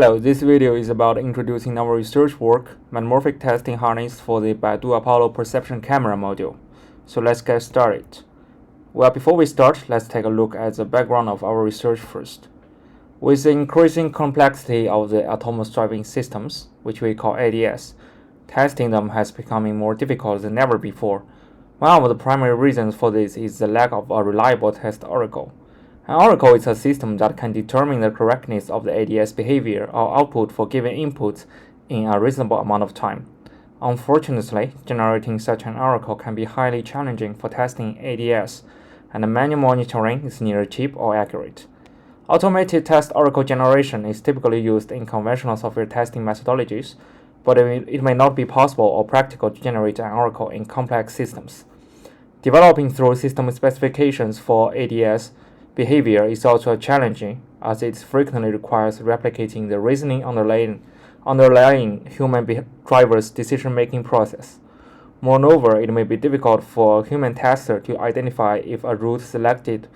Hello, this video is about introducing our research work, Metamorphic Testing Harness for the Baidu Apollo Perception-Camera Module. So let's get started. Well, before we start, let's take a look at the background of our research first. With the increasing complexity of the autonomous driving systems, which we call ADS, testing them has become more difficult than ever before. One of the primary reasons for this is the lack of a reliable test oracle. An oracle is a system that can determine the correctness of the ADS behavior or output for given inputs in a reasonable amount of time. Unfortunately, generating such an oracle can be highly challenging for testing ADS, and manual monitoring is neither cheap or accurate. Automated test oracle generation is typically used in conventional software testing methodologies, but it may not be possible or practical to generate an oracle in complex systems. Developing through system specifications for ADS behavior is also challenging, as it frequently requires replicating the reasoning underlying human drivers' decision-making process. Moreover, it may be difficult for a human tester to identify if a route selected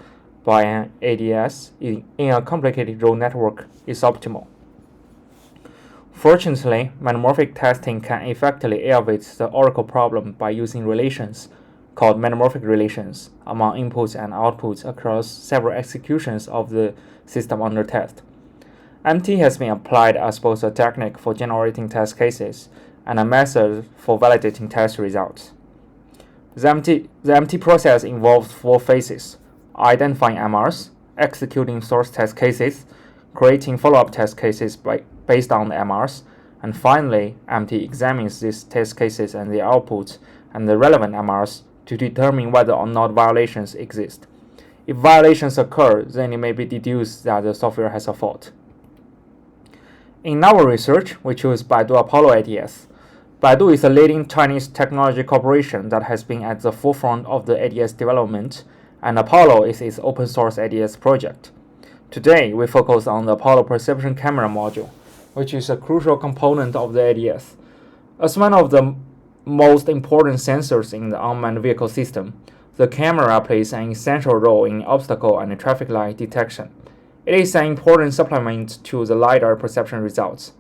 by an ADS in a complicated road network is optimal. Fortunately, metamorphic testing can effectively elevate the oracle problem by using relations called metamorphic relations among inputs and outputs across several executions of the system under test. MT has been applied as both a technique for generating test cases and a method for validating test results. The MT process involves four phases: identifying MRs, executing source test cases, creating follow-up test cases based on the MRs, and finally, MT examines these test cases and their outputs and the relevant MRs to determine whether or not violations exist. If violations occur, then it may be deduced that the software has a fault. In our research, we chose Baidu Apollo ADS. Baidu is a leading Chinese technology corporation that has been at the forefront of the ADS development, and Apollo is its open source ADS project. Today, we focus on the Apollo Perception-Camera Module, which is a crucial component of the ADS. As one of the most important sensors in the unmanned vehicle system, the camera plays an essential role in obstacle and traffic light detection. It is an important supplement to the LiDAR perception results.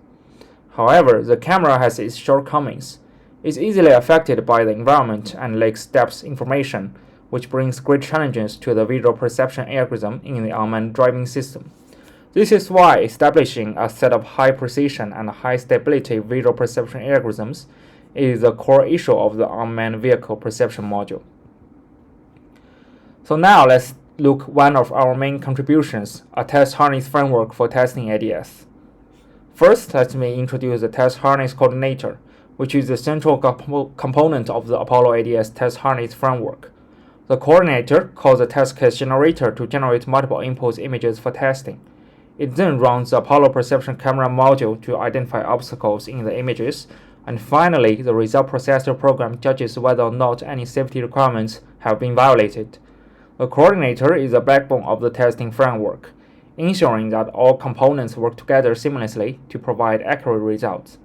However, the camera has its shortcomings. It's easily affected by the environment and lacks depth information, which brings great challenges to the visual perception algorithm in the unmanned driving system. This is why establishing a set of high precision and high stability visual perception algorithms is the core issue of the unmanned vehicle perception module. So now let's look one of our main contributions, a test harness framework for testing ADS. First, let me introduce the test harness coordinator, which is the central component of the Apollo ADS test harness framework. The coordinator calls the test case generator to generate multiple input images for testing. It then runs the Apollo Perception Camera Module to identify obstacles in the images, and finally, the result processor program judges whether or not any safety requirements have been violated. The coordinator is the backbone of the testing framework, ensuring that all components work together seamlessly to provide accurate results.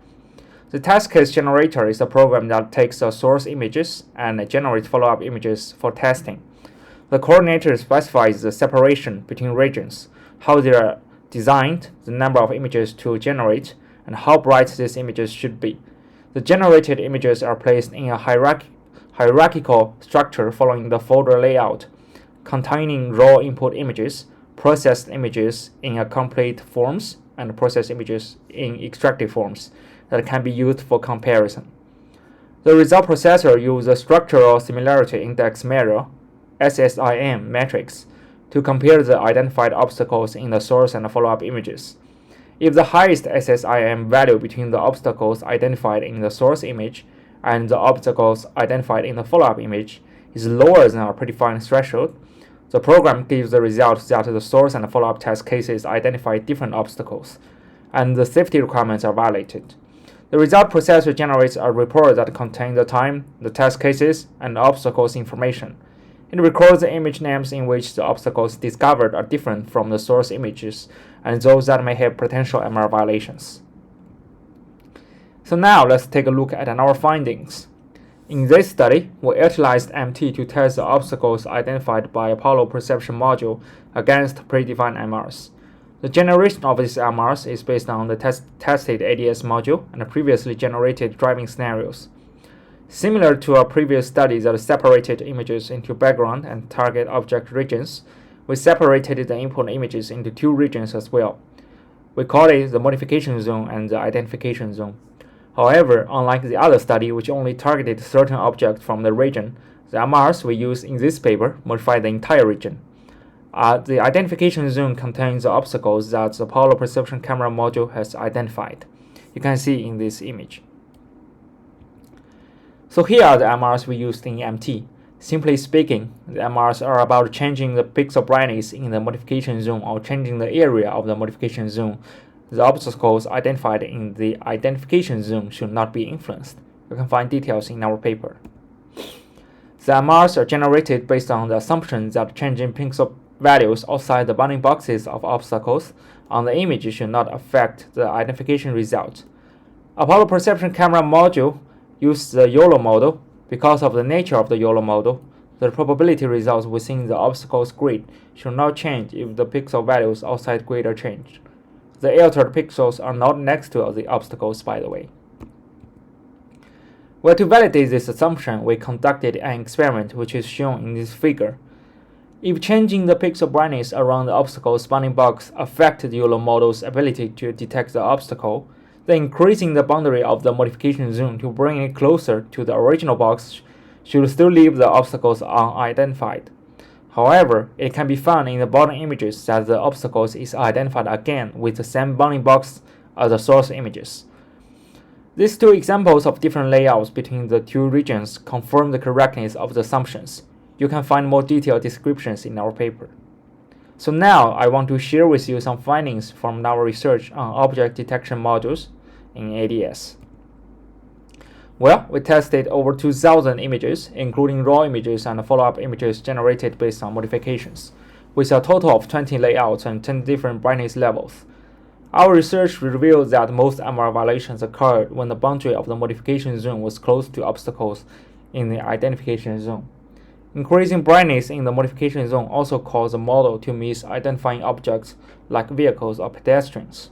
The test case generator is a program that takes the source images and generates follow-up images for testing. The coordinator specifies the separation between regions, how they are designed, the number of images to generate, and how bright these images should be. The generated images are placed in a hierarchical structure following the folder layout, containing raw input images, processed images in complete forms, and processed images in extracted forms that can be used for comparison. The result processor uses a structural similarity index measure (SSIM) matrix to compare the identified obstacles in the source and follow-up images. If the highest SSIM value between the obstacles identified in the source image and the obstacles identified in the follow-up image is lower than a predefined threshold, the program gives the result that the source and follow-up test cases identify different obstacles, and the safety requirements are violated. The result processor generates a report that contains the time, the test cases, and the obstacles information. It records the image names in which the obstacles discovered are different from the source images and those that may have potential MR violations. So now let's take a look at our findings. In this study, we utilized MT to test the obstacles identified by Apollo Perception Module against predefined MRs. The generation of these MRs is based on the tested ADS module and the previously generated driving scenarios. Similar to our previous study that separated images into background and target object regions, we separated the input images into two regions as well. We call it the modification zone and the identification zone. However, unlike the other study, which only targeted certain objects from the region, the MRs we use in this paper modify the entire region. The identification zone contains the obstacles that the Apollo Perception-Camera Module has identified. You can see in this image. So here are the MRs we used in MT. Simply speaking, the MRs are about changing the pixel brightness in the modification zone or changing the area of the modification zone. The obstacles identified in the identification zone should not be influenced. You can find details in our paper. The MRs are generated based on the assumption that changing pixel values outside the bounding boxes of obstacles on the image should not affect the identification result. Apollo Perception-Camera Module uses the YOLO model. Because of the nature of the YOLO model, the probability results within the obstacles grid should not change if the pixel values outside grid are changed. The altered pixels are not next to the obstacles, by the way. Well, to validate this assumption, we conducted an experiment which is shown in this figure. If changing the pixel brightness around the obstacle's bounding box affects the YOLO model's ability to detect the obstacle, then increasing the boundary of the modification zone to bring it closer to the original box should still leave the obstacles unidentified. However, it can be found in the bottom images that the obstacles is identified again with the same bounding box as the source images. These two examples of different layouts between the two regions confirm the correctness of the assumptions. You can find more detailed descriptions in our paper. So now I want to share with you some findings from our research on object detection modules in ADS. Well, we tested over 2,000 images, including raw images and follow-up images generated based on modifications, with a total of 20 layouts and 10 different brightness levels. Our research revealed that most MR violations occurred when the boundary of the modification zone was close to obstacles in the identification zone. Increasing brightness in the modification zone also caused the model to miss identifying objects like vehicles or pedestrians.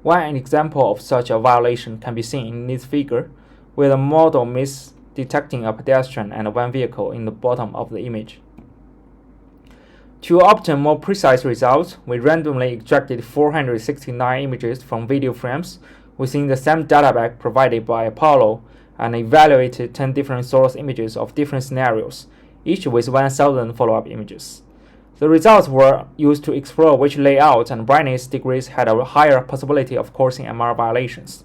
One example of such a violation can be seen in this figure, where the model missed detecting a pedestrian and one vehicle in the bottom of the image. To obtain more precise results, we randomly extracted 469 images from video frames within the same databank provided by Apollo and evaluated 10 different source images of different scenarios, each with 1,000 follow-up images. The results were used to explore which layout and brightness degrees had a higher possibility of causing MR violations.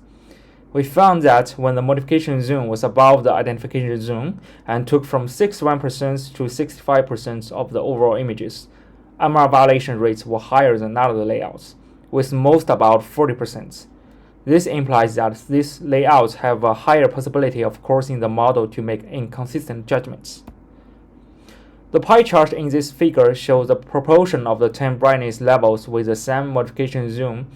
We found that when the modification zone was above the identification zone and took from 61% to 65% of the overall images, MR violation rates were higher than other layouts, with most about 40%. This implies that these layouts have a higher possibility of causing the model to make inconsistent judgments. The pie chart in this figure shows the proportion of the 10 brightness levels with the same modification zone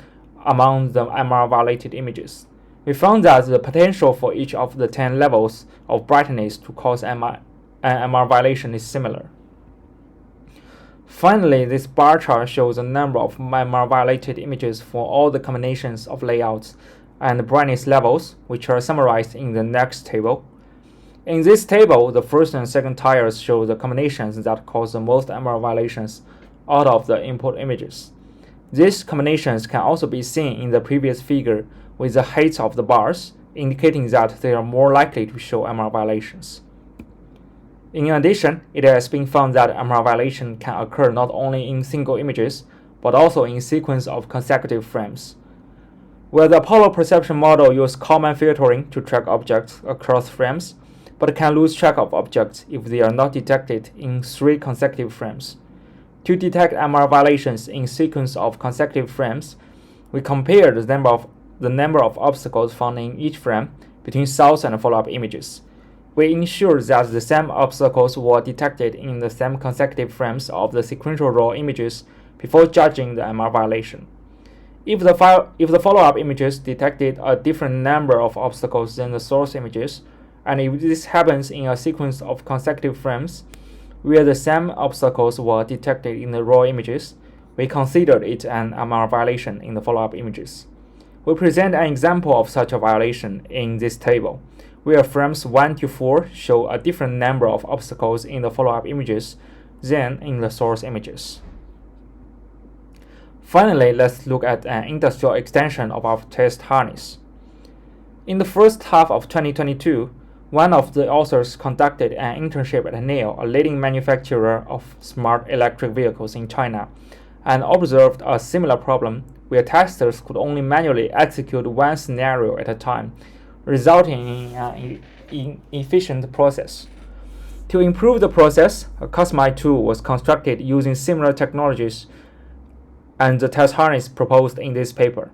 among the MR violated images. We found that the potential for each of the 10 levels of brightness to cause an MR violation is similar. Finally, this bar chart shows the number of MR violated images for all the combinations of layouts and brightness levels, which are summarized in the next table. In this table, the first and second tiers show the combinations that cause the most MR violations out of the input images. These combinations can also be seen in the previous figure with the heights of the bars, indicating that they are more likely to show MR violations. In addition, it has been found that MR violation can occur not only in single images, but also in sequence of consecutive frames. Where the Apollo perception model uses Kalman filtering to track objects across frames, but can lose track of objects if they are not detected in 3 consecutive frames. To detect MR violations in sequence of consecutive frames, we compared the number of obstacles found in each frame between source and follow-up images. We ensured that the same obstacles were detected in the same consecutive frames of the sequential raw images before judging the MR violation. If the follow-up images detected a different number of obstacles than the source images, and if this happens in a sequence of consecutive frames where the same obstacles were detected in the raw images, we considered it an MR violation in the follow-up images. We present an example of such a violation in this table, where frames 1 to 4 show a different number of obstacles in the follow-up images than in the source images. Finally, let's look at an industrial extension of our test harness. In the first half of 2022, one of the authors conducted an internship at NIO, a leading manufacturer of smart electric vehicles in China, and observed a similar problem where testers could only manually execute one scenario at a time, resulting in an inefficient process. To improve the process, a customized tool was constructed using similar technologies and the test harness proposed in this paper.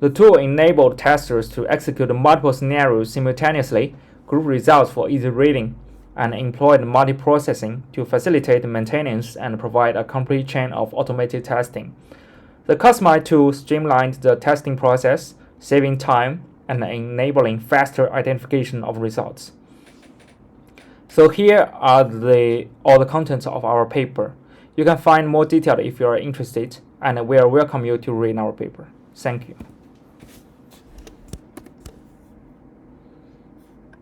The tool enabled testers to execute multiple scenarios simultaneously, group results for easy reading, and employed multiprocessing to facilitate maintenance and provide a complete chain of automated testing. The customized tool streamlined the testing process, saving time and enabling faster identification of results. So here are all the contents of our paper. You can find more detail if you are interested, and we welcome you to read our paper. Thank you.